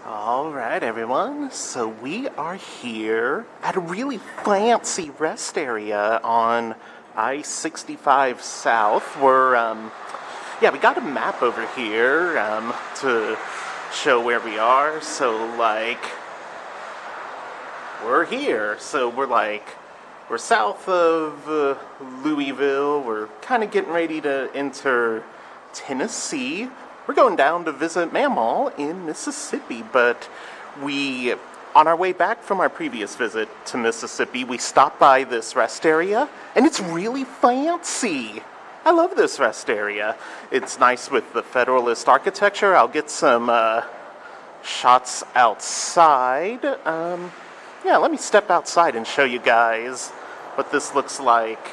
Alright everyone, so we are here at a really fancy rest area on I-65 South. We got a map over here to show where we are. So we're here. So we're south of Louisville. We're kind of getting ready to enter Tennessee. We're going down to visit Mamaw in Mississippi, but on our way back from our previous visit to Mississippi, we stopped by this rest area, and it's really fancy. I love this rest area. It's nice with the Federalist architecture. I'll get some shots outside. Let me step outside and show you guys what this looks like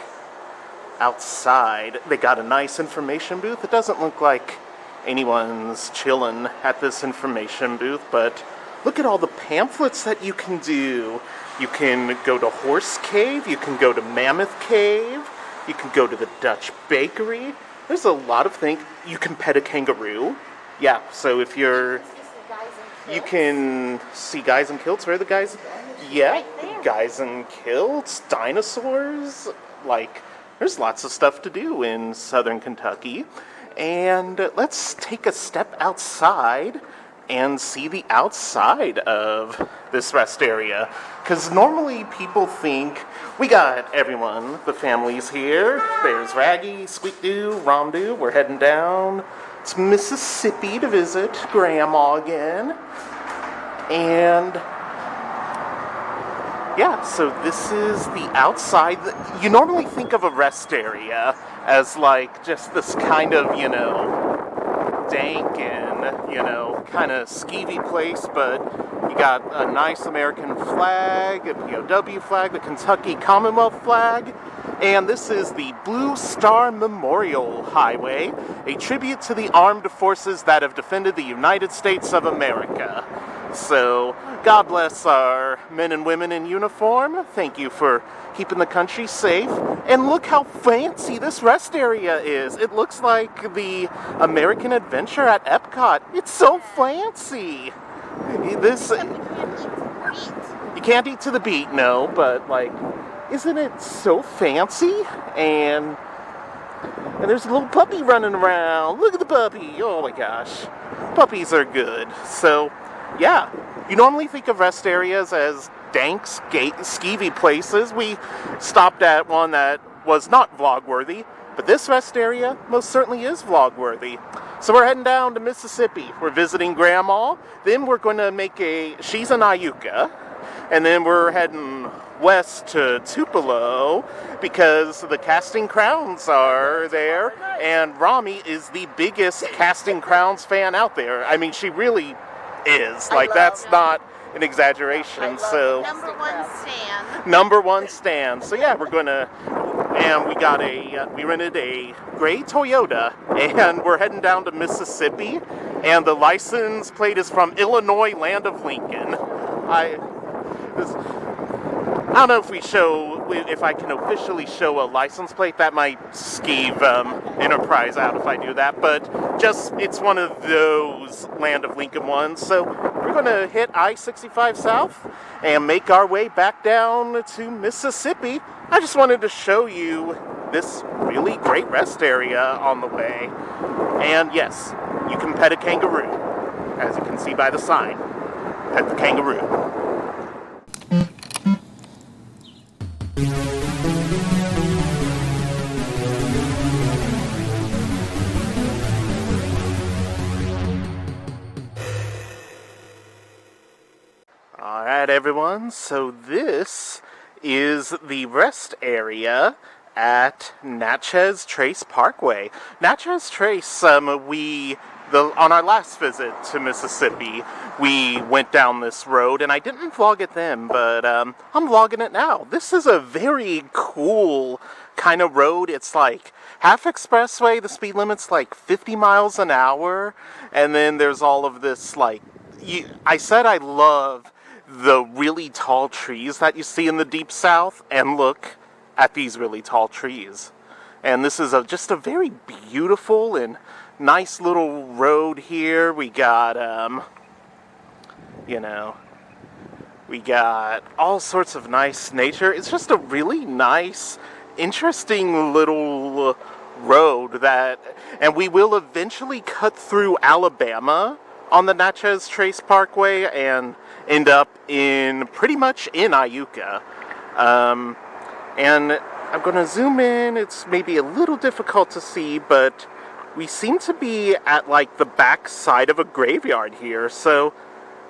outside. They got a nice information booth. It doesn't look like anyone's chilling at this information booth, but look at all the pamphlets that you can do. You can go to Horse Cave, you can go to Mammoth Cave, you can go to the Dutch Bakery. There's a lot of things. You can pet a kangaroo. Yeah, so if you can see guys in kilts. Where are the guys? Yeah, right, guys in kilts, dinosaurs. There's lots of stuff to do in southern Kentucky. And let's take a step outside and see the outside of this rest area. Because normally people think, we got everyone, the family's here. There's Raggy, Squeak-Doo, Rom-Doo. We're heading down to Mississippi to visit Grandma again. And yeah, so this is the outside. You normally think of a rest area as just this kind of, dank and, kind of skeevy place, but you got a nice American flag, a POW flag, the Kentucky Commonwealth flag, and this is the Blue Star Memorial Highway, a tribute to the armed forces that have defended the United States of America. So, God bless our men and women in uniform. Thank you for keeping the country safe. And look how fancy this rest area is. It looks like the American Adventure at Epcot. It's so fancy. You can't eat to the beat, no, but isn't it so fancy? And there's a little puppy running around. Look at the puppy. Oh my gosh. Puppies are good. So, yeah, you normally think of rest areas as dank, skeevy places. We stopped at one that was not vlog-worthy, but this rest area most certainly is vlog-worthy. So we're heading down to Mississippi. We're visiting Grandma. Then we're going to she's an Iuka. And then we're heading west to Tupelo because the Casting Crowns are there. And Rami is the biggest Casting Crowns fan out there. I mean, she really is. That's not an exaggeration. So number one stand. So yeah, we're gonna, and we rented a gray Toyota, and we're heading down to Mississippi, and the license plate is from Illinois, land of Lincoln. I don't know if I can officially show a license plate. That might skeeve Enterprise out if I do that, but it's one of those land of Lincoln ones. So we're going to hit I-65 South and make our way back down to Mississippi. I just wanted to show you this really great rest area on the way. And yes, you can pet a kangaroo, as you can see by the sign. Pet the kangaroo. Alright everyone, so this is the rest area at Natchez Trace Parkway. Natchez Trace, on our last visit to Mississippi, we went down this road, and I didn't vlog it then, but I'm vlogging it now. This is a very cool kind of road. It's half expressway, the speed limit's 50 miles an hour, and then there's all of this, I said I love the really tall trees that you see in the Deep South, and look at these really tall trees. And this is just a very beautiful and nice little road here. We got you know. We got all sorts of nice nature. It's just a really nice, interesting little road and we will eventually cut through Alabama on the Natchez Trace Parkway and end up pretty much in Iuka. And I'm going to zoom in. It's maybe a little difficult to see, but we seem to be at like the back side of a graveyard here. So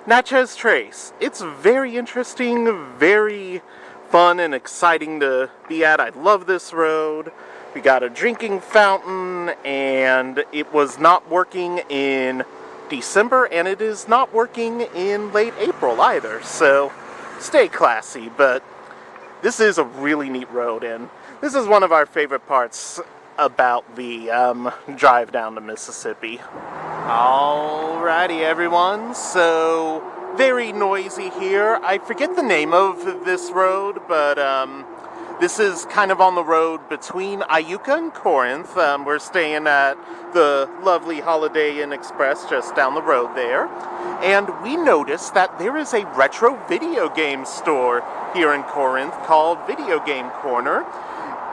Natchez Trace, it's very interesting, very fun and exciting to be at. I love this road. We got a drinking fountain, and it was not working in December, and it is not working in late April either. So stay classy, but this is a really neat road, and this is one of our favorite parts about the drive down to Mississippi. Alrighty, everyone, so very noisy here. I forget the name of this road, but this is kind of on the road between Iuka and Corinth. We're staying at the lovely Holiday Inn Express just down the road there. And we noticed that there is a retro video game store here in Corinth called Video Game Corner.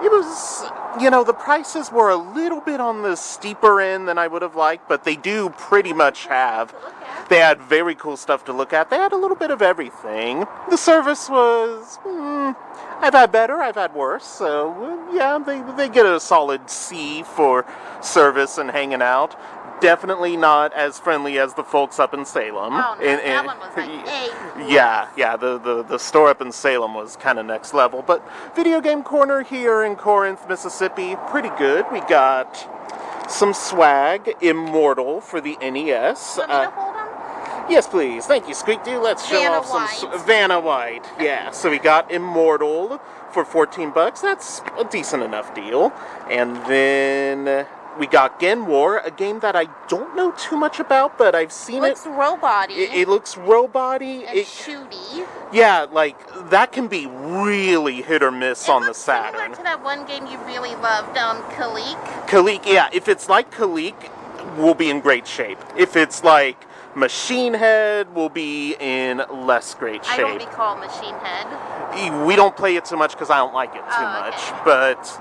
It was, the prices were a little bit on the steeper end than I would have liked, but they do pretty much have. They had very cool stuff to look at. They had a little bit of everything. The service was, I've had better, I've had worse, so yeah, they get a solid C for service and hanging out. Definitely not as friendly as the folks up in Salem. Oh, no, that one was like, hey. Yeah, the store up in Salem was kind of next level. But Video Game Corner here in Corinth, Mississippi, pretty good. We got some swag, Immortal for the NES. Want me to hold them? Yes, please. Thank you, Squeak Doo. Let's show Vanna off some White. Vanna White. Yeah, so we got Immortal for $14. That's a decent enough deal. And then we got Gen War, a game that I don't know too much about, but I've seen Looks robot-y. It looks robot-y. And shooty. Yeah, like, that can be really hit or miss on the Saturn. Similar to that one game you really loved, Kalik. Kalik, yeah. If it's like Kalik, we'll be in great shape. If it's like Machine Head, we'll be in less great shape. I don't recall Machine Head. We don't play it too much because I don't like it too much, but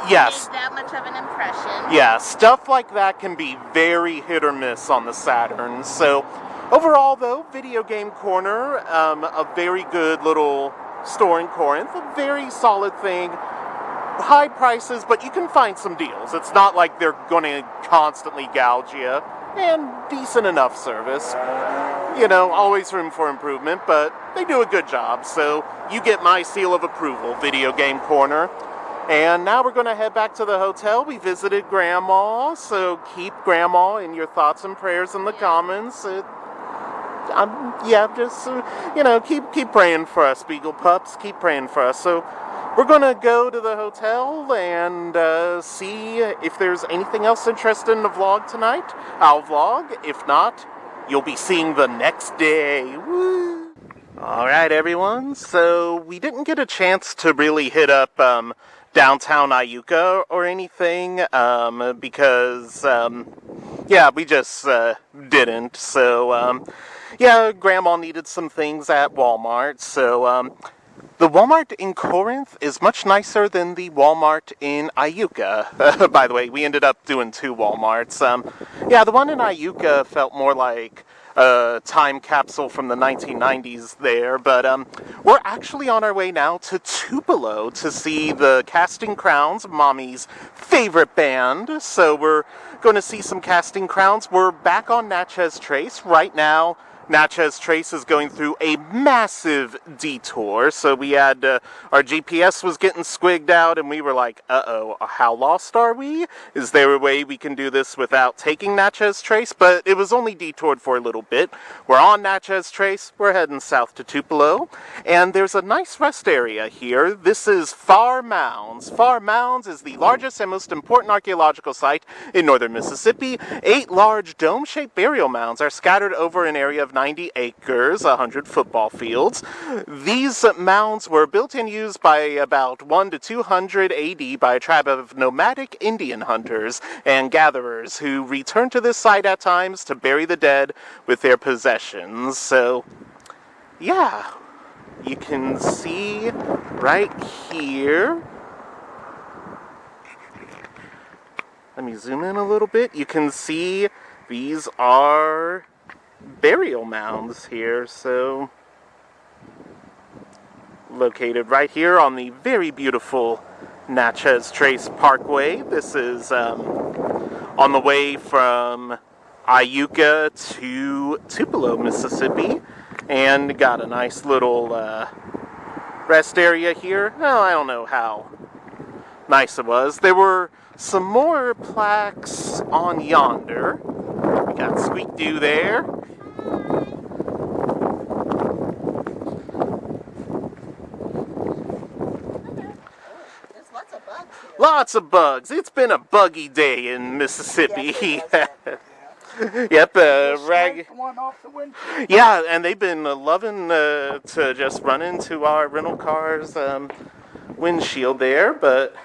yes. Made that much of an impression. Yeah, stuff like that can be very hit or miss on the Saturn. So overall, though, Video Game Corner, a very good little store in Corinth, a very solid thing. High prices, but you can find some deals. It's not like they're going to constantly gouge you. And decent enough service. Always room for improvement, but they do a good job. So you get my seal of approval, Video Game Corner. And now we're going to head back to the hotel. We visited Grandma, so keep Grandma in your thoughts and prayers in the comments. Keep praying for us, Beagle Pups. Keep praying for us. So we're going to go to the hotel and see if there's anything else interesting in the vlog tonight. I'll vlog. If not, you'll be seeing the next day. Woo! Alright, everyone. So we didn't get a chance to really hit up downtown Iuka or anything because, we just didn't. So, Grandma needed some things at Walmart. So, the Walmart in Corinth is much nicer than the Walmart in Iuka. By the way, we ended up doing 2 Walmarts. The one in Iuka felt more like a time capsule from the 1990s there, but we're actually on our way now to Tupelo to see the Casting Crowns, Mommy's favorite band. So we're going to see some Casting Crowns. We're back on Natchez Trace right now. Natchez Trace is going through a massive detour, so we had, our GPS was getting squigged out, and we were like, uh-oh, how lost are we? Is there a way we can do this without taking Natchez Trace? But it was only detoured for a little bit. We're on Natchez Trace, we're heading south to Tupelo, and there's a nice rest area here. This is Far Mounds. Far Mounds is the largest and most important archaeological site in northern Mississippi. 8 large dome-shaped burial mounds are scattered over an area of 90 acres, 100 football fields. These mounds were built and used by about 1 to 200 AD by a tribe of nomadic Indian hunters and gatherers who returned to this site at times to bury the dead with their possessions. So, yeah, you can see right here. Let me zoom in a little bit. You can see these are burial mounds here, so located right here on the very beautiful Natchez Trace Parkway. This is on the way from Iuka to Tupelo, Mississippi, and got a nice little rest area here. Well, I don't know how nice it was. There were some more plaques on yonder. We got Squeak-Doo there. There's lots of bugs here. Lots of bugs. It's been a buggy day in Mississippi. Yep, one off the windshield. Yeah, and they've been loving to just run into our rental car's windshield there, but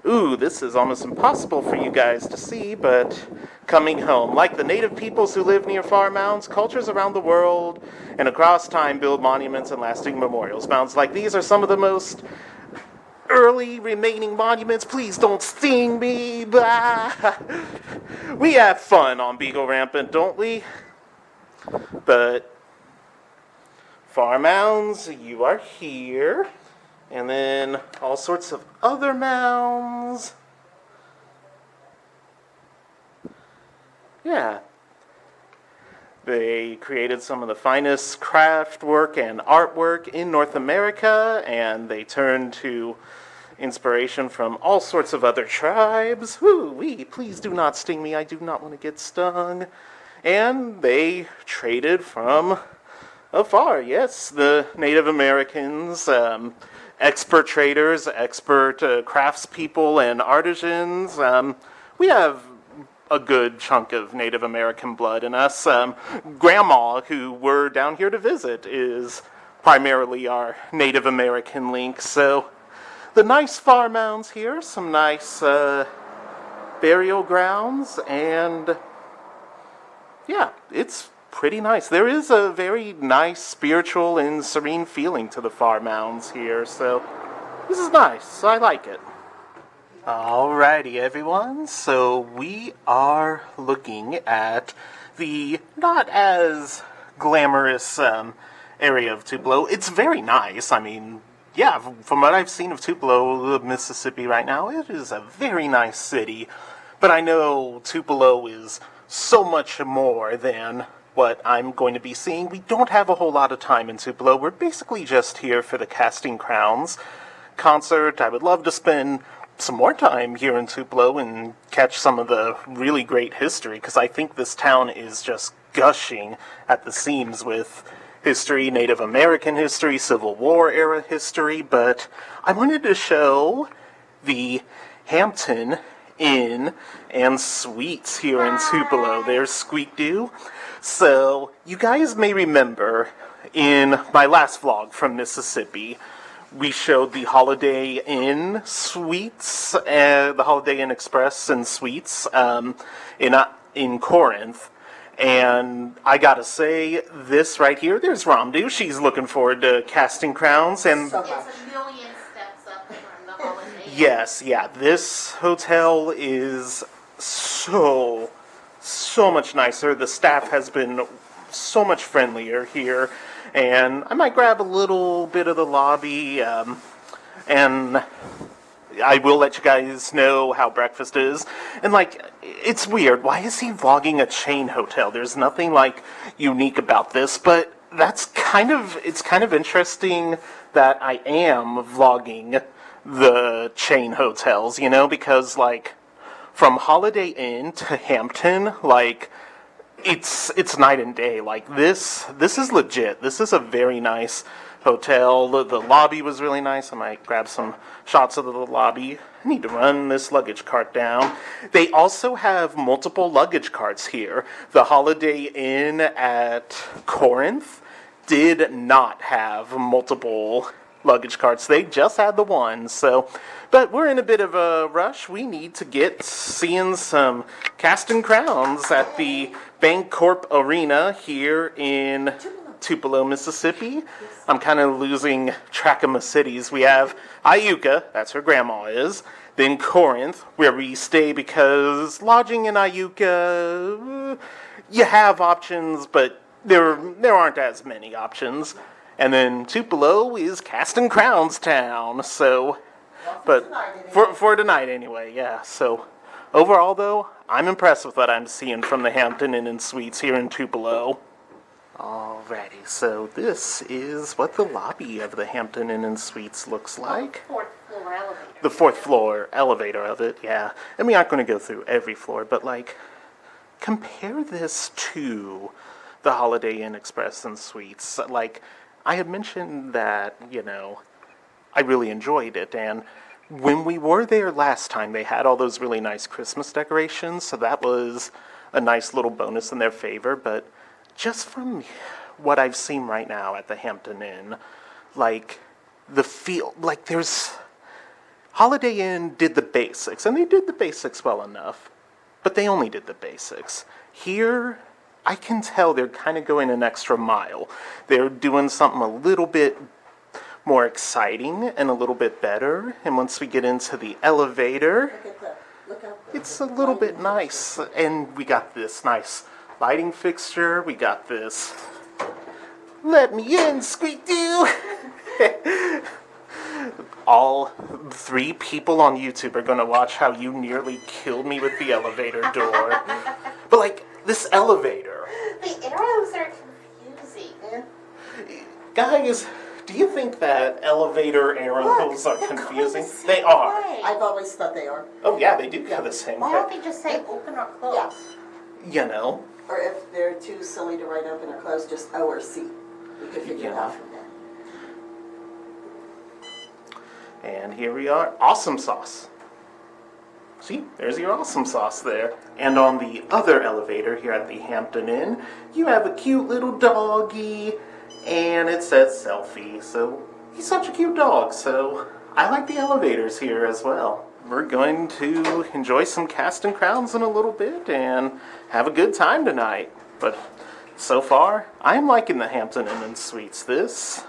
ooh, this is almost impossible for you guys to see, but coming home. Like the native peoples who live near farm mounds, cultures around the world and across time build monuments and lasting memorials. Mounds like these are some of the most early remaining monuments. Please don't sting me. Blah. We have fun on Beagle Rampant, don't we? But farm mounds, you are here. And then all sorts of other mounds. Yeah. They created some of the finest craft work and artwork in North America, and they turned to inspiration from all sorts of other tribes. Woo-wee, please do not sting me. I do not want to get stung. And they traded from afar. Yes, the Native Americans, expert traders, expert craftspeople and artisans. We have a good chunk of Native American blood in us. Grandma, who we're down here to visit, is primarily our Native American link. So the nice farm mounds here, some nice burial grounds, and yeah, it's pretty nice. There is a very nice spiritual and serene feeling to the farm mounds here, so this is nice. I like it. Alrighty, everyone. So we are looking at the not as glamorous area of Tupelo. It's very nice. I mean, yeah, from what I've seen of Tupelo, Mississippi right now, it is a very nice city. But I know Tupelo is so much more than what I'm going to be seeing. We don't have a whole lot of time in Tupelo. We're basically just here for the Casting Crowns concert. I would love to spend some more time here in Tupelo and catch some of the really great history, because I think this town is just gushing at the seams with history, Native American history, Civil War era history, but I wanted to show the Hampton Inn and Suites here in Tupelo. There's Squeak-Doo. So, you guys may remember in my last vlog from Mississippi, we showed the Holiday Inn Suites, the Holiday Inn Express and Suites in Corinth. And I gotta say, this right here, there's Ramdu. She's looking forward to Casting Crowns. And It's a million steps up from the Holiday Inn. yes, yeah, this hotel is so much nicer. The staff has been so much friendlier here. And I might grab a little bit of the lobby, and I will let you guys know how breakfast is. And, like, it's weird. Why is he vlogging a chain hotel? There's nothing, like, unique about this, but it's kind of interesting that I am vlogging the chain hotels, you know, because, like, from Holiday Inn to Hampton, like, it's night and day. Like, this is legit. This is a very nice hotel. The lobby was really nice. I might grab some shots of the lobby. I need to run this luggage cart down. They also have multiple luggage carts here. The Holiday Inn at Corinth did not have multiple luggage carts. They just had the one. So, but we're in a bit of a rush. We need to get seeing some casting crowns at the Bancorp Arena here in Tupelo, Mississippi. I'm kind of losing track of my cities. We have Iuka, that's where Grandma is. Then Corinth, where we stay because lodging in Iuka, you have options, but there aren't as many options. And then Tupelo is Casting Crowns town. So, but for tonight anyway, yeah. So overall though, I'm impressed with what I'm seeing from the Hampton Inn and Suites here in Tupelo. Alrighty, so this is what the lobby of the Hampton Inn and Suites looks like. Fourth floor elevator. The fourth floor elevator of it, yeah. And we aren't going to go through every floor, but like, compare this to the Holiday Inn Express and Suites. Like, I had mentioned that, I really enjoyed it, and when we were there last time, they had all those really nice Christmas decorations, so that was a nice little bonus in their favor, but just from what I've seen right now at the Hampton Inn, like, the feel, like there's, Holiday Inn did the basics, and they did the basics well enough, but they only did the basics. Here, I can tell they're kind of going an extra mile. They're doing something a little bit more exciting and a little bit better, and once we get into the elevator, it's a little bit nice, and we got this nice lighting fixture, we got this, let me in, Squeak-Doo! All 3 people on YouTube are going to watch how you nearly killed me with the elevator door. But like, this elevator. The arrows are confusing. Guys, do you think that elevator arrows are confusing? They are. I've always thought they are. Oh yeah, they do have the same Why thing. don't they just say open or close? Yeah. Or if they're too silly to write open or close, just O or C. You could figure it out from there. And here we are, awesome sauce. See, there's your awesome sauce there. And on the other elevator here at the Hampton Inn, you have a cute little doggy, and it says selfie. So he's such a cute dog, so I like the elevators here as well. We're going to enjoy some casting crowns in a little bit and have a good time tonight. But so far, I'm liking the Hampton Inn and Suites. This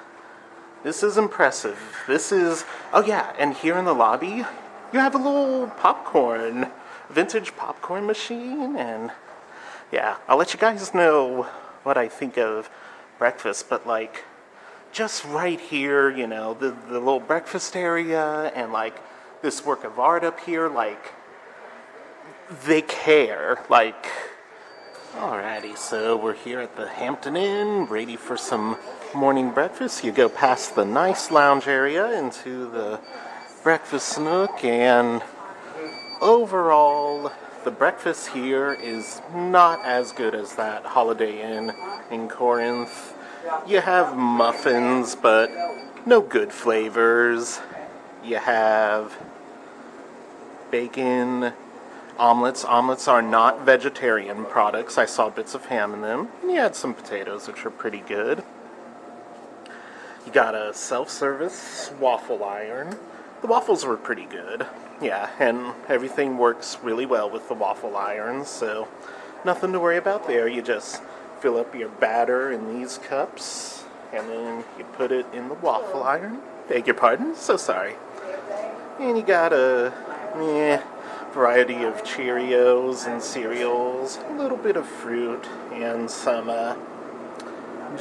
is impressive. This is, oh yeah, and here in the lobby, you have a little popcorn, vintage popcorn machine, and yeah, I'll let you guys know what I think of breakfast, but like, just right here, the little breakfast area, and like, this work of art up here, like, they care, like. Alrighty, so we're here at the Hampton Inn, ready for some morning breakfast. You go past the nice lounge area into the breakfast nook, and overall, the breakfast here is not as good as that Holiday Inn in Corinth. You have muffins, but no good flavors. You have bacon, omelets. Omelets are not vegetarian products. I saw bits of ham in them. And you had some potatoes, which are pretty good. You got a self-service waffle iron. The waffles were pretty good. Yeah, and everything works really well with the waffle irons, so nothing to worry about there. You just fill up your batter in these cups, and then you put it in the waffle iron. Beg your pardon? So sorry. And you got a variety of Cheerios and cereals, a little bit of fruit, and some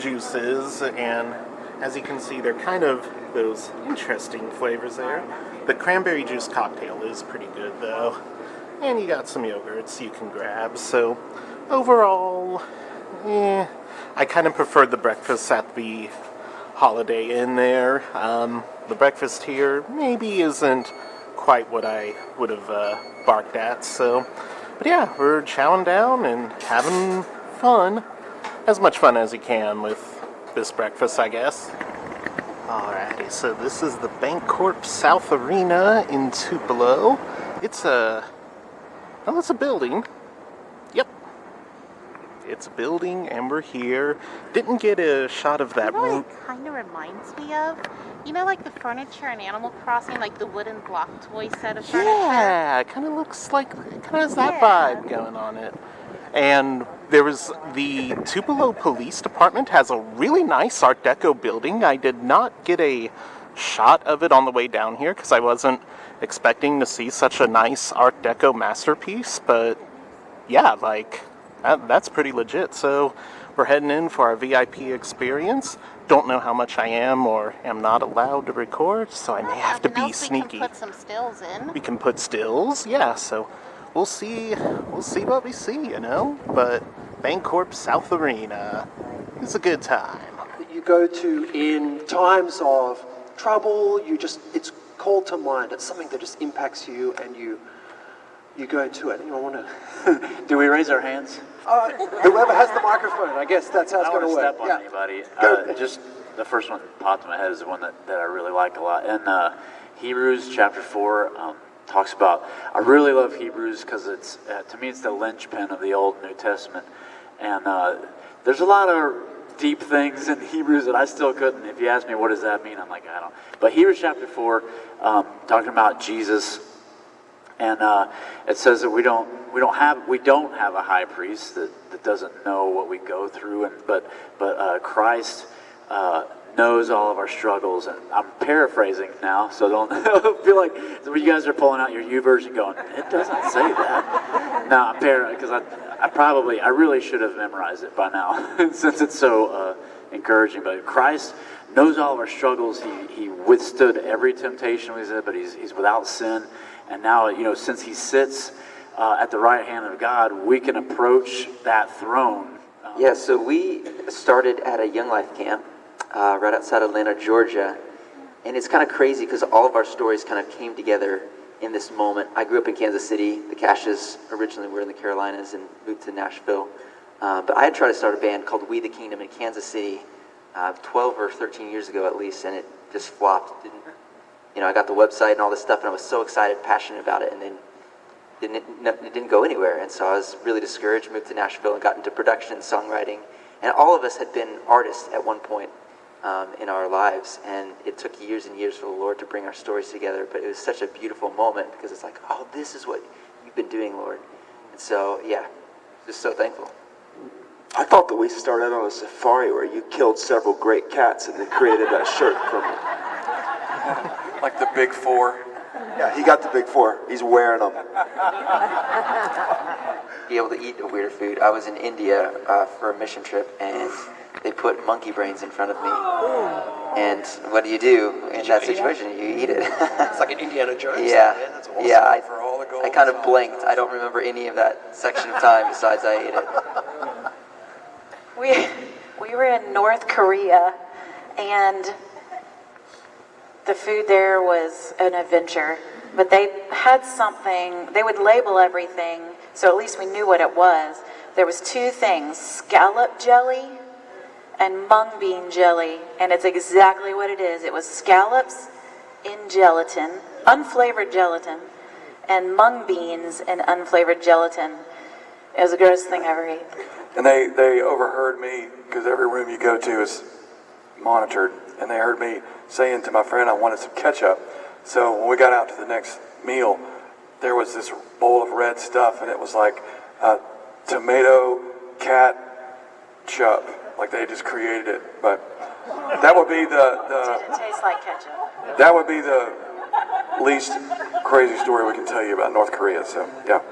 juices, and as you can see, they're kind of those interesting flavors there. The cranberry juice cocktail is pretty good, though. And you got some yogurts you can grab, so overall, I kind of preferred the breakfast at the Holiday Inn there. The breakfast here maybe isn't quite what I would have barked at, so. But yeah, we're chowing down and having fun. As much fun as you can with this breakfast, I guess. Alrighty, so this is the Bancorp South Arena in Tupelo. It's a building. Yep. It's a building, and we're here. Didn't get a shot of that You know room. what it kind of reminds me of? You know, like the furniture in Animal Crossing, like the wooden block toy set of furniture? Yeah, it kind of looks like, it kind of has that Yeah. vibe going on it. And there was the Tupelo Police Department has a really nice Art Deco building. I did not get a shot of it on the way down here because I wasn't expecting to see such a nice Art Deco masterpiece. But yeah, like that's pretty legit. So we're heading in for our VIP experience. Don't know how much I am or am not allowed to record, so I may have to be sneaky. We can put some stills in. We can put stills, yeah, so we'll see what we see, you know? But Bancorp South Arena is a good time. You go to in times of trouble, it's called to mind. It's something that just impacts you, and you go to it. Anyone want to? Do we raise our hands? Whoever has the microphone, I guess that's how it's going to work. I don't want to step on anybody. Just the first one that popped in my head is the one that I really like a lot. And Hebrews chapter 4 talks about, I really love Hebrews because it's, to me, it's the linchpin of the Old and New Testament. And there's a lot of deep things in Hebrews that I still couldn't. If you ask me, what does that mean? I'm like, I don't. But Hebrews chapter 4, talking about Jesus, and it says that we don't have a high priest that doesn't know what we go through, but Christ knows all of our struggles. And I'm paraphrasing now, so don't feel like when you guys are pulling out your YouVersion going, it doesn't say that. No, I'm because I really should have memorized it by now since it's so encouraging. But Christ knows all of our struggles. He withstood every temptation, we said, but he's without sin. And now, since he sits at the right hand of God, we can approach that throne. Yeah, so we started at a Young Life camp right outside Atlanta, Georgia. And it's kind of crazy because all of our stories kind of came together in this moment. I grew up in Kansas City. The Cashes originally were in the Carolinas and moved to Nashville. But I had tried to start a band called We the Kingdom in Kansas City 12 or 13 years ago at least, and it just flopped. I got the website and all this stuff, and I was so excited, passionate about it, and then it didn't go anywhere. And so I was really discouraged, moved to Nashville and got into production, songwriting. And all of us had been artists at one point in our lives, and it took years and years for the Lord to bring our stories together. But it was such a beautiful moment because it's like, oh, this is what you've been doing, Lord. And so, yeah, just so thankful. I thought that we started on a safari where you killed several great cats and then created that shirt from it. Like the big four. Yeah, he got the big four. He's wearing them. Be able to eat a weird food. I was in India for a mission trip, and they put monkey brains in front of me. And what do you do in that situation? You eat it. It's like an Indiana Jones. Yeah, Man. That's awesome. yeah. I I kind of blinked. I don't remember any of that section of time besides I ate it. We were in North Korea, and the food there was an adventure. But they had something, they would label everything, so at least we knew what it was. There was two things, scallop jelly and mung bean jelly, and it's exactly what it is. It was scallops in gelatin, unflavored gelatin, and mung beans in unflavored gelatin. It was the grossest thing I ever ate. And they overheard me, because every room you go to is monitored, and they heard me saying to my friend I wanted some ketchup. So when we got out to the next meal, there was this bowl of red stuff, and it was like tomato ketchup, like they just created it. But that would be Did it taste like ketchup? that would be the least crazy story we can tell you about North Korea. So yeah.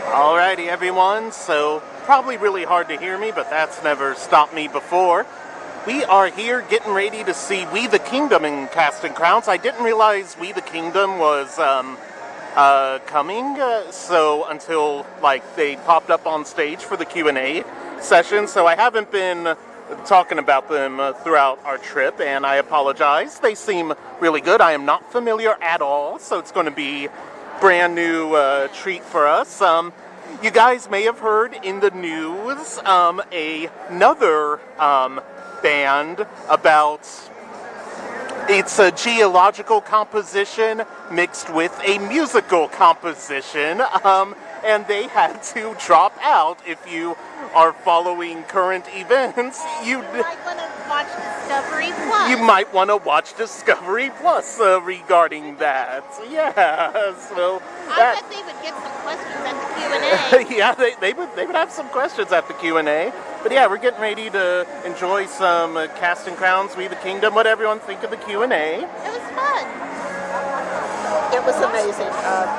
Alrighty, everyone, so probably really hard to hear me, but that's never stopped me before. We are here getting ready to see We the Kingdom in Casting Crowns. I didn't realize We the Kingdom was coming, so until they popped up on stage for the Q&A session, so I haven't been talking about them throughout our trip, and I apologize. They seem really good. I am not familiar at all, so it's going to be brand new treat for us. You guys may have heard in the news another band about It's a geological composition mixed with a musical composition, and they had to drop out. If you are following current events, You might want to watch Discovery Plus. you might want to watch Discovery Plus regarding that. Yeah, so I bet they would get some questions at the Q&A. yeah, they would have some questions at the Q&A. But yeah, we're getting ready to enjoy some casting crowns, We the Kingdom. What everyone think of the Q&A? It was fun. It was amazing.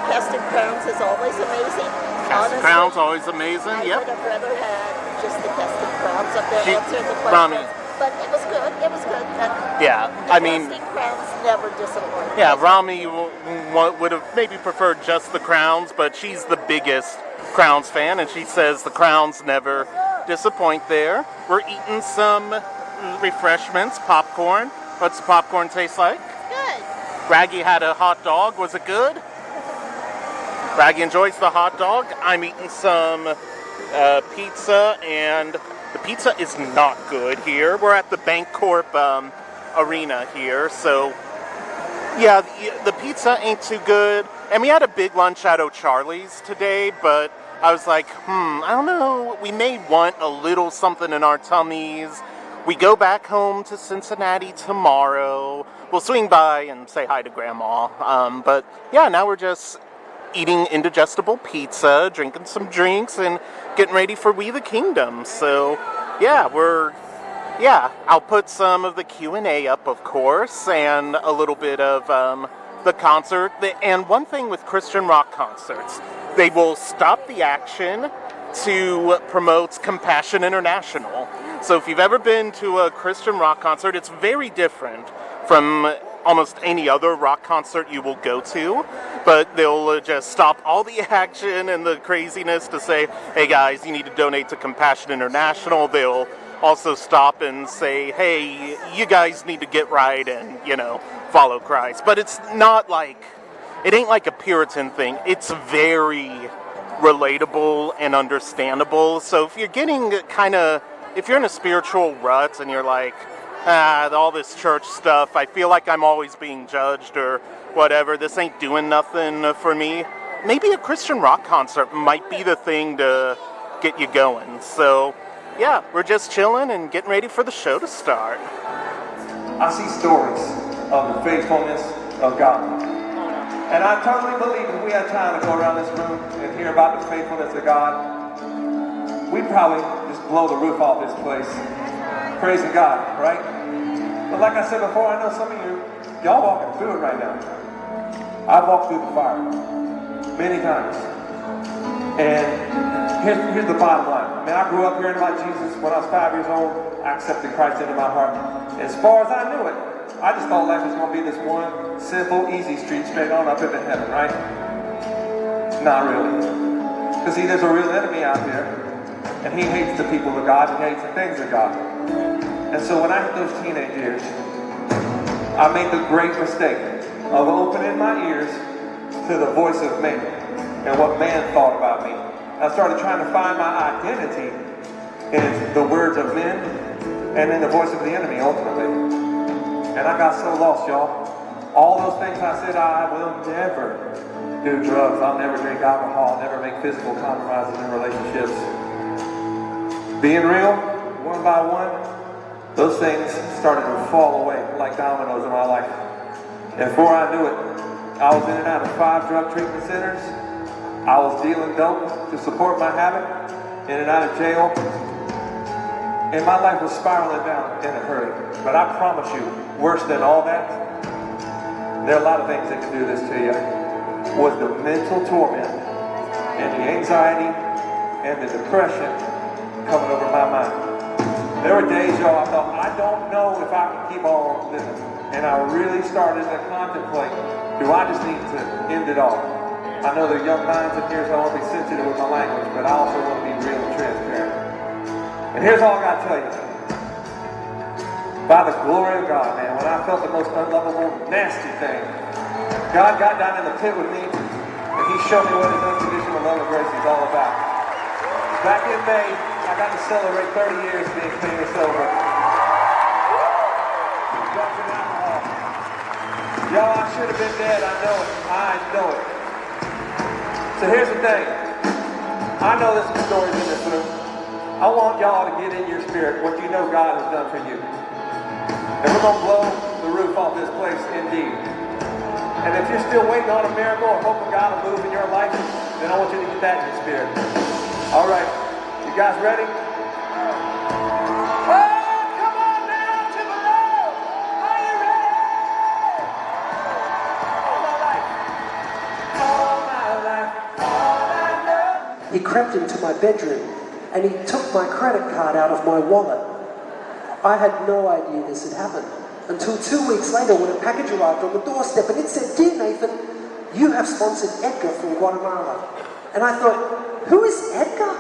Casting Crowns is always amazing. Casting crowns always amazing. I Yep. would have rather had just the casting crowns up there She- answering the questions. Rami. But it was good. It was good. Yeah, The I mean, casting crowns never disappoint. yeah, Rami would have maybe preferred just the crowns, but she's the biggest Crowns fan, and she says the crowns never disappoint there. We're eating some refreshments, popcorn. What's the popcorn taste like? Good. Raggy had a hot dog. Was it good? Raggy enjoys the hot dog. I'm eating some pizza, and the pizza is not good here. We're at the Bancorp arena here, so yeah, the pizza ain't too good. And we had a big lunch at O'Charlie's today, but I was like, I don't know. We may want a little something in our tummies. We go back home to Cincinnati tomorrow. We'll swing by and say hi to Grandma. But yeah, now we're just eating indigestible pizza, drinking some drinks, and getting ready for We the Kingdom. So yeah, I'll put some of the Q&A up, of course, and a little bit of the concert. And one thing with Christian rock concerts, they will stop the action to promote Compassion International. So if you've ever been to a Christian rock concert, it's very different from almost any other rock concert you will go to, but they'll just stop all the action and the craziness to say, hey guys, you need to donate to Compassion International. They'll also stop and say, hey, you guys need to get right and, follow Christ. But it's not like, it ain't like a Puritan thing. It's very relatable and understandable. So if you're getting if you're in a spiritual rut and you're like, all this church stuff, I feel like I'm always being judged or whatever, this ain't doing nothing for me, maybe a Christian rock concert might be the thing to get you going. So yeah, we're just chilling and getting ready for the show to start. I see stories of the faithfulness of God. And I totally believe if we had time to go around this room and hear about the faithfulness of God, we'd probably just blow the roof off this place, praising God, right? But like I said before, I know some of y'all walking through it right now. I've walked through the fire many times. And here's the bottom line. I mean, I grew up hearing about Jesus. When I was 5 years old, I accepted Christ into my heart. As far as I knew it, I just thought life was going to be this one simple, easy street straight on up into heaven, right? Not really. Because see, there's a real enemy out there, and he hates the people of God, and he hates the things of God. And so when I hit those teenage years, I made the great mistake of opening my ears to the voice of man and what man thought about me. I started trying to find my identity in the words of men and in the voice of the enemy, ultimately. And I got so lost, y'all. All those things I said, I will never do drugs, I'll never drink alcohol, I'll never make physical compromises in relationships. Being real, one by one, those things started to fall away like dominoes in my life. And before I knew it, I was in and out of 5 drug treatment centers. I was dealing dope to support my habit, in and out of jail. And my life was spiraling down in a hurry. But I promise you, worse than all that, there are a lot of things that can do this to you, was the mental torment and the anxiety and the depression coming over my mind. There were days, y'all, I thought, I don't know if I can keep on living. And I really started to contemplate, do I just need to end it all? I know there are young minds in here, so I want to be sensitive with my language, but I also want to be real and transparent. And here's all I got to tell you. By the glory of God, man, when I felt the most unlovable, nasty thing, God got down in the pit with me, and he showed me what his unconditional love and grace is all about. Back in May, I got to celebrate 30 years being clean and sober. Drugs and alcohol. been dead, I know it. I know it. So here's the thing. I know there's some stories in this room. I want y'all to get in your spirit what you know God has done for you. And we're going to blow the roof off this place indeed. And if you're still waiting on a miracle or hoping God will move in your life, then I want you to get that in your spirit. All right. You guys ready? Oh, come on down to the road. Are you ready? All my life, all I know. He crept into my bedroom and he took my credit card out of my wallet. I had no idea this had happened until 2 weeks later when a package arrived on the doorstep and it said, "Dear Nathan, you have sponsored Edgar from Guatemala." And I thought, who is Edgar?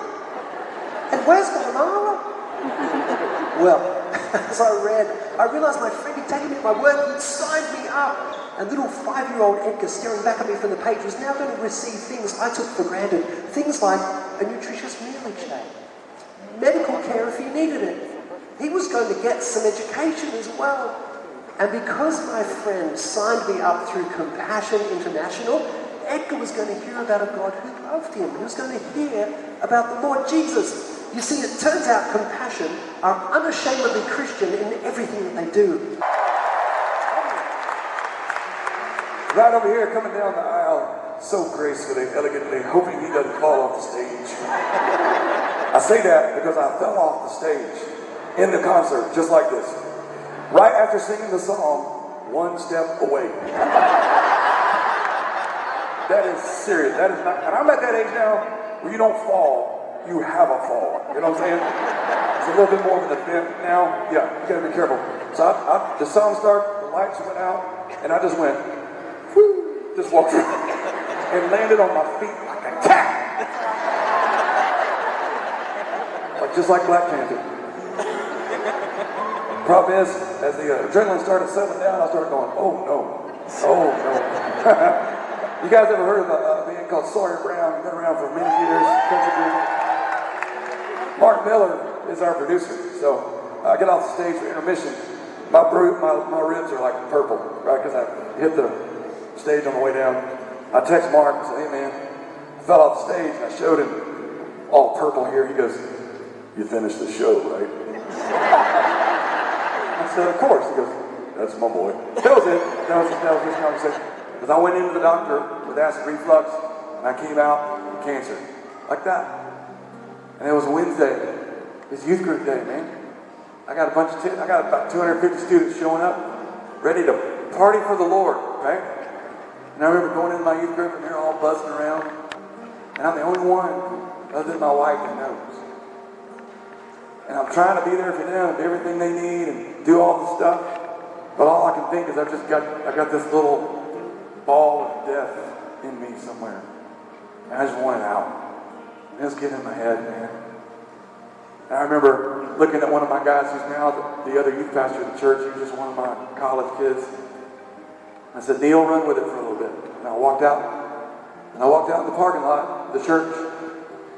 And where's Guatemala? Well, as I read, I realized my friend had taken me at my word, he'd signed me up. And little 5-year-old Edgar staring back at me from the page was now going to receive things I took for granted. Things like a nutritious meal each day, medical care if he needed it. He was going to get some education as well. And because my friend signed me up through Compassion International, Edgar was going to hear about a God who loved him. He was going to hear about the Lord Jesus. You see, it turns out Compassion are unashamedly Christian in everything that they do. Right over here, coming down the aisle, so gracefully, elegantly, hoping he doesn't fall off the stage. I say that because I fell off the stage in the concert, just like this. Right after singing the song, "One Step Away." That is serious. That is not, and I'm at that age now where you don't fall, you have a fall. You know what I'm saying? It's a little bit more of an event now. Yeah, you gotta be careful. So the song started, the lights went out, and I just went, whoo, just walked around and landed on my feet like a cat. Like, just like Black Panther. Problem is, as the adrenaline started settling down, I started going, oh no, oh no. You guys ever heard of a band called Sawyer Brown? Been around for many years, country group. Mark Miller is our producer, so I get off the stage for intermission. My ribs are like purple, right? Because I hit the stage on the way down. I text Mark and say, "Hey man, I fell off the stage," and I showed him all purple here. He goes, "You finished the show, right?" I said, "Of course." He goes, "That's my boy." That was it. That was this conversation. Because I went into the doctor with acid reflux, and I came out with cancer. Like that. And it was a Wednesday. It's youth group day, man. I got I got about 250 students showing up, ready to party for the Lord, right? And I remember going into my youth group, and they're all buzzing around. And I'm the only one, other than my wife, that knows. And I'm trying to be there for them, do everything they need, and do all the stuff. But all I can think is I got this little ball of death in me somewhere. And I just want it out. And it's getting in my head, man. And I remember looking at one of my guys who's now the other youth pastor of the church. He was just one of my college kids. I said, "Neil, run with it for a little bit." And I walked out. And I walked out in the parking lot of the church.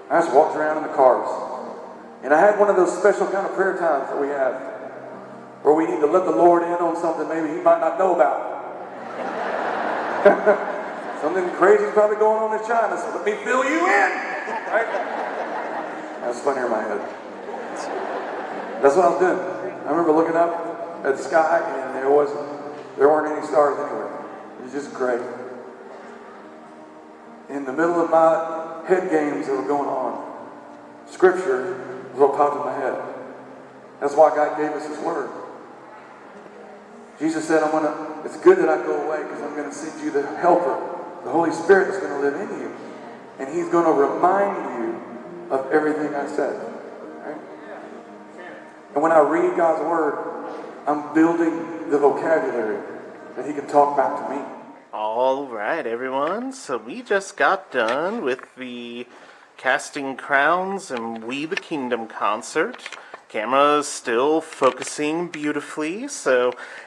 I just walked around in the cars. And I had one of those special kind of prayer times that we have, where we need to let the Lord in on something maybe he might not know about. Something crazy is probably going on in China, so let me fill you in. Right? That's funny in my head. That's what I was doing. I remember looking up at the sky, and there weren't any stars anywhere. It was just gray. In the middle of my head games that were going on, Scripture was what popped in my head. That's why God gave us His Word. Jesus said, it's good that I go away because I'm going to send you the Helper, the Holy Spirit that's going to live in you. And He's going to remind you of everything I said. Right? And when I read God's Word, I'm building the vocabulary that He can talk back to me. All right, everyone. So we just got done with the Casting Crowns and We the Kingdom concert. Camera's still focusing beautifully,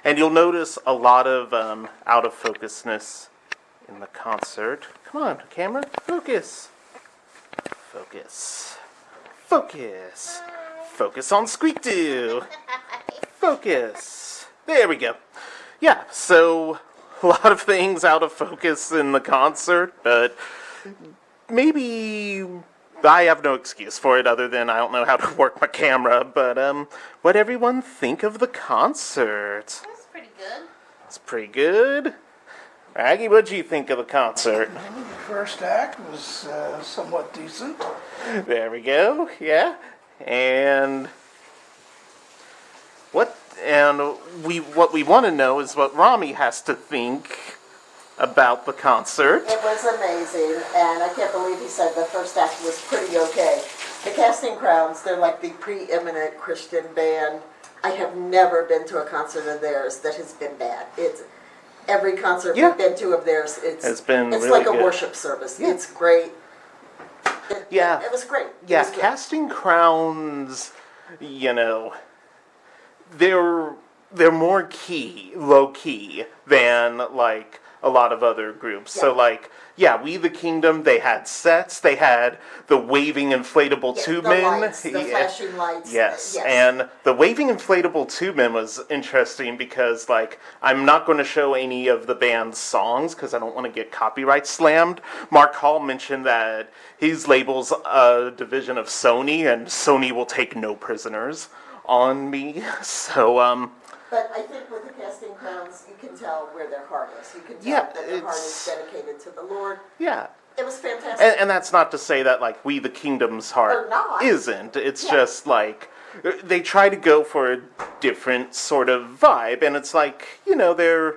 and you'll notice a lot of out of focusness in the concert. Come on, camera, focus. Focus. Focus. Focus on Squeak-Doo. Focus. There we go. Yeah, so a lot of things out of focus in the concert, but maybe I have no excuse for it other than I don't know how to work my camera, but what'd everyone think of the concert? That's pretty good. It's pretty good. Aggie, what'd you think of the concert? The first act was somewhat decent. There we go, yeah. And what we want to know is what Rami has to think about the concert. It was amazing, and I can't believe he said the first act was pretty okay. The Casting Crowns, they're like the preeminent Christian band. I have never been to a concert of theirs that has been bad. It's every concert we've been to of theirs. It's really like a good. worship service. Yeah. It's great. It was great. Yeah, It was good. Casting Crowns, they're more low key than like a lot of other groups. Yeah. So like, We the Kingdom, they had sets, they had the waving inflatable tube men. The flashing lights. Yes, and the waving inflatable tube men was interesting because like, I'm not going to show any of the band's songs because I don't want to get copyright slammed. Mark Hall mentioned that his label's a division of Sony and Sony will take no prisoners on me, so But I think with the Casting Crowns, you can tell where their heart is. You can tell that their heart is dedicated to the Lord. Yeah. It was fantastic. And that's not to say that, like, We the Kingdom's heart isn't. It's just, like, they try to go for a different sort of vibe. And it's like, they're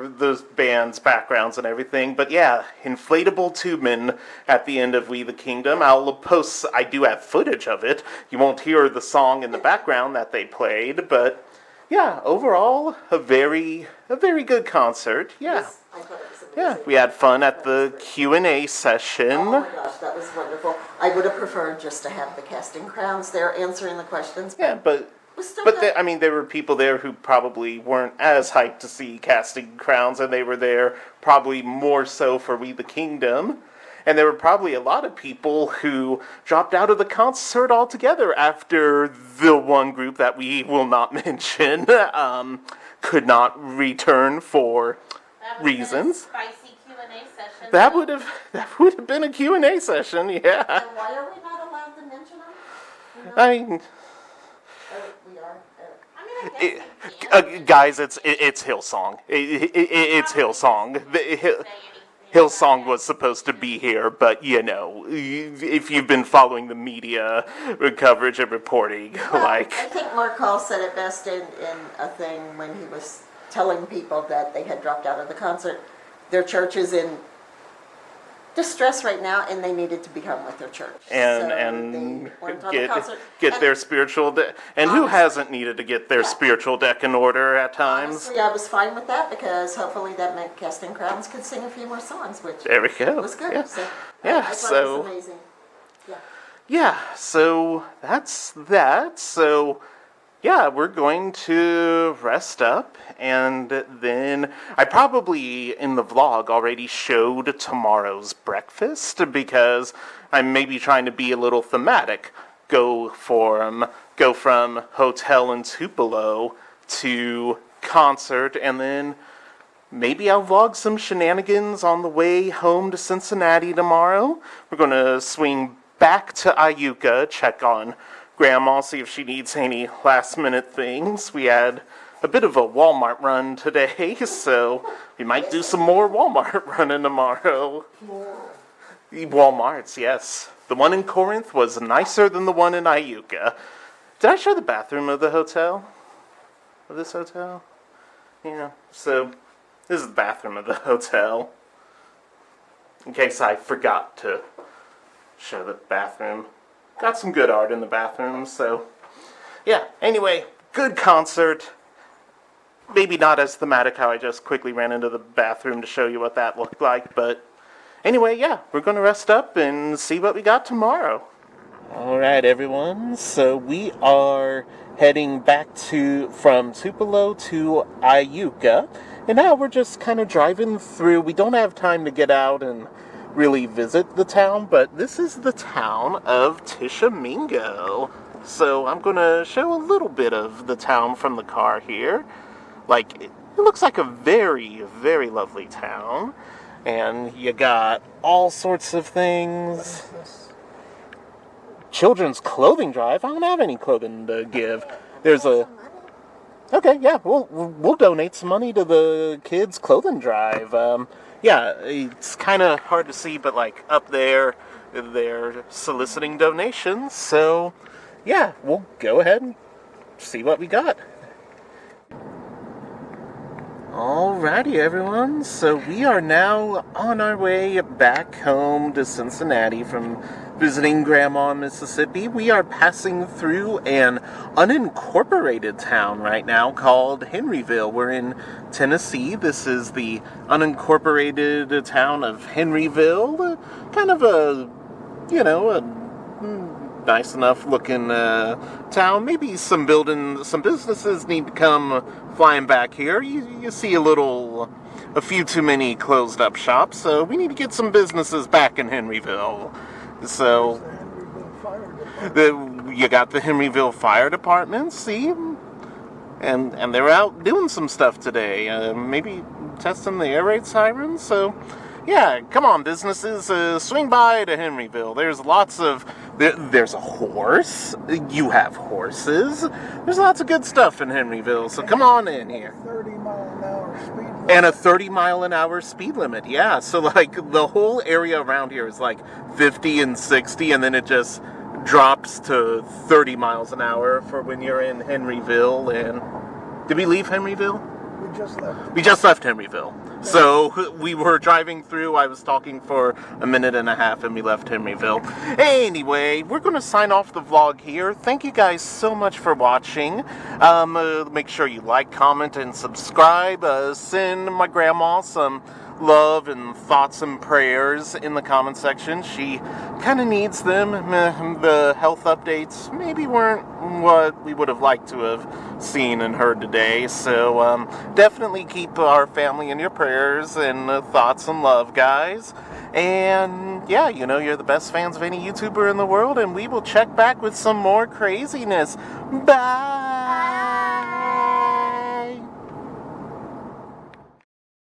those bands' backgrounds and everything. But, inflatable tubemen at the end of We the Kingdom. I do have footage of it. You won't hear the song in the background that they played. But, overall, a very good concert. Yeah. Yes, I thought it was amazing. Yeah, we had fun at the Q&A session. Oh my gosh, that was wonderful. I would have preferred just to have the Casting Crowns there answering the questions. But there were people there who probably weren't as hyped to see Casting Crowns, and they were there probably more so for We the Kingdom. And there were probably a lot of people who dropped out of the concert altogether after the one group that we will not mention could not return for reasons. Spicy Q&A session. That would have been a Q&A session, yeah. And why are we not allowed to mention them? I mean, We are. guys, it's Hillsong. It's Hillsong. Hillsong was supposed to be here, but if you've been following the media coverage and reporting, I think Mark Hall said it best in a thing when he was telling people that they had dropped out of the concert. Their church is in distress right now, and they needed to become with their church. And get their spiritual and who hasn't needed to get their spiritual deck in order at times? Honestly, I was fine with that because hopefully that meant Casting Crowns could sing a few more songs, which there we go. Was good. Yeah. So, I thought it was amazing. So that's that. So we're going to rest up, and then I probably in the vlog already showed tomorrow's breakfast because I'm maybe trying to be a little thematic. Go from hotel in Tupelo to concert, and then maybe I'll vlog some shenanigans on the way home to Cincinnati tomorrow. We're going to swing back to Iuka, check on Grandma, see if she needs any last-minute things. We had a bit of a Walmart run today, so we might do some more Walmart running tomorrow. Walmarts, yes. The one in Corinth was nicer than the one in Iuka. Did I show the bathroom of the hotel? Of this hotel? Yeah, so this is the bathroom of the hotel. In case I forgot to show the bathroom. Got some good art in the bathroom, so anyway, good concert. Maybe not as thematic how I just quickly ran into the bathroom to show you what that looked like, but anyway, we're going to rest up and see what we got tomorrow. Alright everyone, so we are heading back from Tupelo to Iuka, and now we're just kind of driving through. We don't have time to get out and really visit the town, but this is the town of Tishomingo. So I'm going to show a little bit of the town from the car here. Like, it looks like a very, very lovely town. And you got all sorts of things. Children's clothing drive. I don't have any clothing to give. There's a... Okay, yeah, we'll donate some money to the kids' clothing drive. Yeah, it's kind of hard to see, but like up there, they're soliciting donations. So, yeah, we'll go ahead and see what we got. Alrighty, everyone. So we are now on our way back home to Cincinnati from visiting Grandma in Mississippi. We are passing through an unincorporated town right now called Henryville. We're in Tennessee. This is the unincorporated town of Henryville. Kind of a nice enough looking town. Maybe some businesses need to come flying back here. You see a few too many closed up shops, so we need to get some businesses back in Henryville. So you got the Henryville Fire Department, see? And they're out doing some stuff today. Maybe testing the air raid sirens, so yeah, come on, businesses, swing by to Henryville. There's lots of... There's a horse. You have horses. There's lots of good stuff in Henryville, so come on in here. 30-mile-an-hour speed limit. And a 30-mile-an-hour speed limit, yeah. So, like, the whole area around here is, like, 50 and 60, and then it just drops to 30 miles an hour for when you're in Henryville. And did we leave Henryville? We just left Henryville. So we were driving through, I was talking for a minute and a half, and we left Henryville. Anyway, we're going to sign off the vlog here. Thank you guys so much for watching. Make sure you like, comment, and subscribe. Send my grandma some love and thoughts and prayers in the comment section. She kind of needs them. The health updates maybe weren't what we would have liked to have seen and heard today, so definitely keep our family in your prayers and thoughts and love, guys. And yeah, you're the best fans of any YouTuber in the world, and we will check back with some more craziness. Bye!